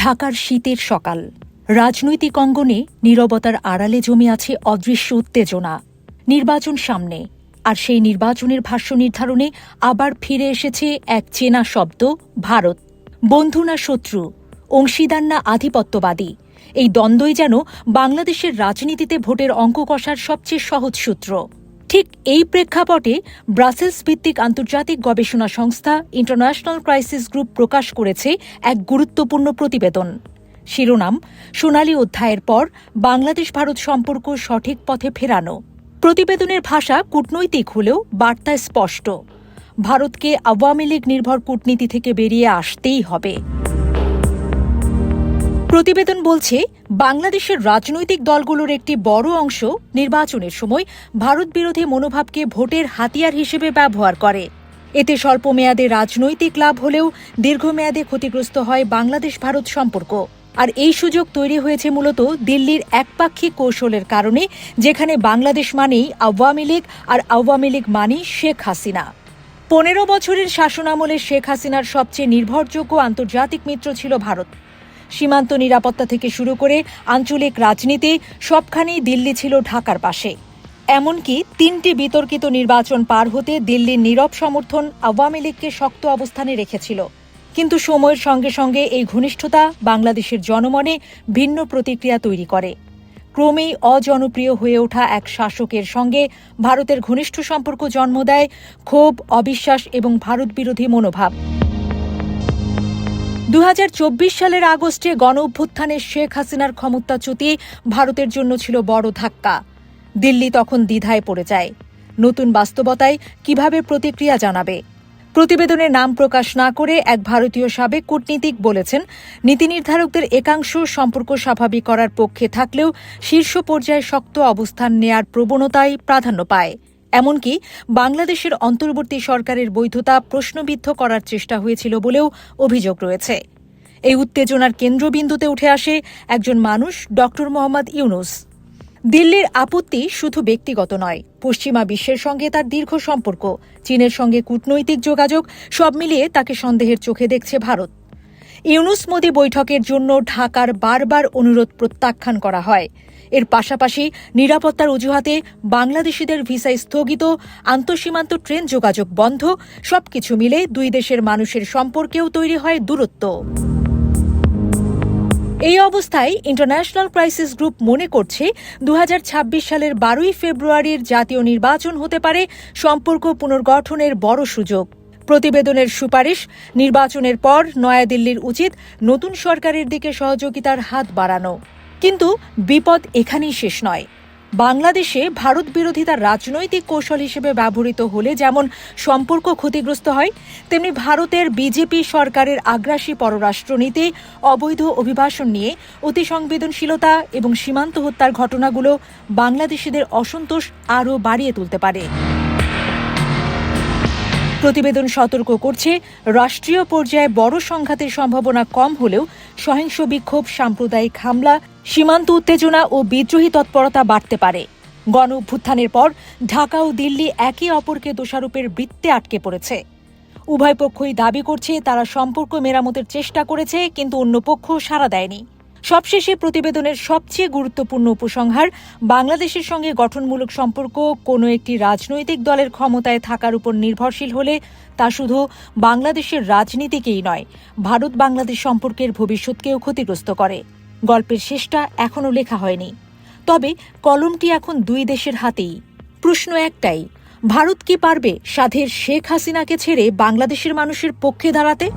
ঢাকার শীতের সকাল। রাজনৈতিক অঙ্গনে নীরবতার আড়ালে জমে আছে অদৃশ্য উত্তেজনা। নির্বাচন সামনে, আর সেই নির্বাচনের ভাষ্য নির্ধারণে আবার ফিরে এসেছে এক চেনা শব্দ, ভারত। বন্ধু না শত্রু, অংশীদার না আধিপত্যবাদী, এই দ্বন্দ্বই যেন বাংলাদেশের রাজনীতিতে ভোটের অঙ্ক কষার সবচেয়ে সহজ সূত্র। ঠিক এই প্রেক্ষাপটে ব্রাসেলস ভিত্তিক আন্তর্জাতিক গবেষণা সংস্থা ইন্টারন্যাশনাল ক্রাইসিস গ্রুপ প্রকাশ করেছে এক গুরুত্বপূর্ণ প্রতিবেদন। শিরোনাম: সোনালী অধ্যায়ের পর বাংলাদেশ ভারত সম্পর্ক সঠিক পথে ফেরানো। প্রতিবেদনের ভাষা কূটনৈতিক হলেও বার্তা স্পষ্ট। ভারতকে আওয়ামী লীগ নির্ভর কূটনীতি থেকে বেরিয়ে আসতেই হবে। প্রতিবেদন বলছে, বাংলাদেশের রাজনৈতিক দলগুলোর একটি বড় অংশ নির্বাচনের সময় ভারত বিরোধী মনোভাবকে ভোটের হাতিয়ার হিসেবে ব্যবহার করে। এতে স্বল্পমেয়াদে রাজনৈতিক লাভ হলেও দীর্ঘমেয়াদে ক্ষতিগ্রস্ত হয় বাংলাদেশ ভারত সম্পর্ক। আর এই সুযোগ তৈরি হয়েছে মূলত দিল্লির একপাক্ষিক কৌশলের কারণে, যেখানে বাংলাদেশ মানেই আওয়ামী লীগ আর আওয়ামী লীগ মানেই শেখ হাসিনা। 15 বছরের শাসনামলে শেখ হাসিনার সবচেয়ে নির্ভরযোগ্য আন্তর্জাতিক মিত্র ছিল ভারত। সীমান্ত নিরাপত্তা থেকে শুরু করে আঞ্চলিক রাজনীতি সবখানেই দিল্লি ছিল ঢাকার পাশে। এমনকি 3টি বিতর্কিত নির্বাচন পার হতে দিল্লির নীরব সমর্থন আওয়ামী লীগকে শক্ত অবস্থানে রেখেছিল। কিন্তু সময়ের সঙ্গে সঙ্গে এই ঘনিষ্ঠতা বাংলাদেশের জনমনে ভিন্ন প্রতিক্রিয়া তৈরি করে। ক্রমেই অজনপ্রিয় হয়ে ওঠা এক শাসকের সঙ্গে ভারতের ঘনিষ্ঠ সম্পর্ক জন্ম দেয় ক্ষোভ, অবিশ্বাস এবং ভারত বিরোধী মনোভাব। 2024 সালের আগস্টে গণঅভ্যুত্থানে শেখ হাসিনার ক্ষমতাচ্যুতি ভারতের জন্য ছিল বড় ধাক্কা। দিল্লি তখন দ্বিধায় পড়ে যায়। নতুন বাস্তবতায় কিভাবে প্রতিক্রিয়া জানাবে? প্রতিবেদনের নাম প্রকাশ না করে এক ভারতীয় সাবেক কূটনীতিক বলেছেন, নীতি নির্ধারকদের একাংশ সম্পর্ক স্বাভাবিক করার পক্ষে থাকলেও শীর্ষ পর্যায়ে শক্ত অবস্থান নেয়ার প্রবণতাই প্রাধান্য পায়। এমনকি বাংলাদেশের অন্তর্বর্তী সরকারের বৈধতা প্রশ্নবিদ্ধ করার চেষ্টা হয়েছিল বলেও অভিযোগ রয়েছে। এই উত্তেজনার কেন্দ্রবিন্দুতে উঠে আসে একজন মানুষ, ডক্টর মোহাম্মদ ইউনূস। দিল্লির আপত্তি শুধু ব্যক্তিগত নয়, পশ্চিমা বিশ্বের সঙ্গে তার দীর্ঘ সম্পর্ক, চীনের সঙ্গে কূটনৈতিক যোগাযোগ, সব মিলিয়ে তাকে সন্দেহের চোখে দেখছে ভারত। ইউনূস মোদি বৈঠকের জন্য ঢাকার বারবার অনুরোধ প্রত্যাখ্যান করা হয়। এর পাশাপাশি নিরাপত্তার অজুহাতে বাংলাদেশিদের ভিসা স্থগিত, আন্তঃসীমান্ত ট্রেন যোগাযোগ বন্ধ, সবকিছু মিলে দুই দেশের মানুষের সম্পর্কেও তৈরি হয় দূরত্ব। এই অবস্থায় ইন্টারন্যাশনাল ক্রাইসিস গ্রুপ মনে করছে 2026 সালের 12 ফেব্রুয়ারির জাতীয় নির্বাচন হতে পারে সম্পর্ক পুনর্গঠনের বড় সুযোগ। প্রতিবেদনের সুপারিশ, নির্বাচনের পর নয়াদিল্লির উচিত নতুন সরকারের দিকে সহযোগিতার হাত বাড়ানো। কিন্তু বিপদ এখানেই শেষ নয়। বাংলাদেশে ভারত বিরোধিতার রাজনৈতিক কৌশল হিসেবে ব্যবহৃত হলে যেমন সম্পর্ক ক্ষতিগ্রস্ত হয়, তেমনি ভারতের বিজেপি সরকারের আগ্রাসী পররাষ্ট্রনীতি, অবৈধ অভিবাসন নিয়ে অতি সংবেদনশীলতা এবং সীমান্ত হত্যার ঘটনাগুলো বাংলাদেশিদের অসন্তোষ আরও বাড়িয়ে তুলতে পারে। প্রতিবেদন সতর্ক করছে, রাষ্ট্রীয় পর্যায়ে বড় সংঘাতের সম্ভাবনা কম হলেও সহিংস বিক্ষোভ, সাম্প্রদায়িক হামলা, সীমান্ত উত্তেজনা ও বিদ্রোহী তৎপরতা বাড়তে পারে। গণঅভ্যুত্থানের পর ঢাকা ও দিল্লি একে অপরকে দোষারোপের বৃত্তে আটকে পড়েছে। উভয় পক্ষই দাবি করছে তারা সম্পর্ক মেরামতের চেষ্টা করেছে, কিন্তু অন্য পক্ষ সাড়া দেয়নি। সবশেষে প্রতিবেদনের সবচেয়ে গুরুত্বপূর্ণ উপসংহার, বাংলাদেশের সঙ্গে গঠনমূলক সম্পর্ক কোনো একটি রাজনৈতিক দলের ক্ষমতায় থাকার উপর নির্ভরশীল হলে তা শুধু বাংলাদেশের রাজনীতিকেই নয়, ভারত বাংলাদেশ সম্পর্কের ভবিষ্যৎকেও ক্ষতিগ্রস্ত করে। গল্পের শেষটা এখনও লেখা হয়নি, তবে কলমটি এখন দুই দেশের হাতেই। প্রশ্ন একটাই, ভারত কি পারবে সাধের শেখ হাসিনাকে ছেড়ে বাংলাদেশের মানুষের পক্ষে দাঁড়াতে?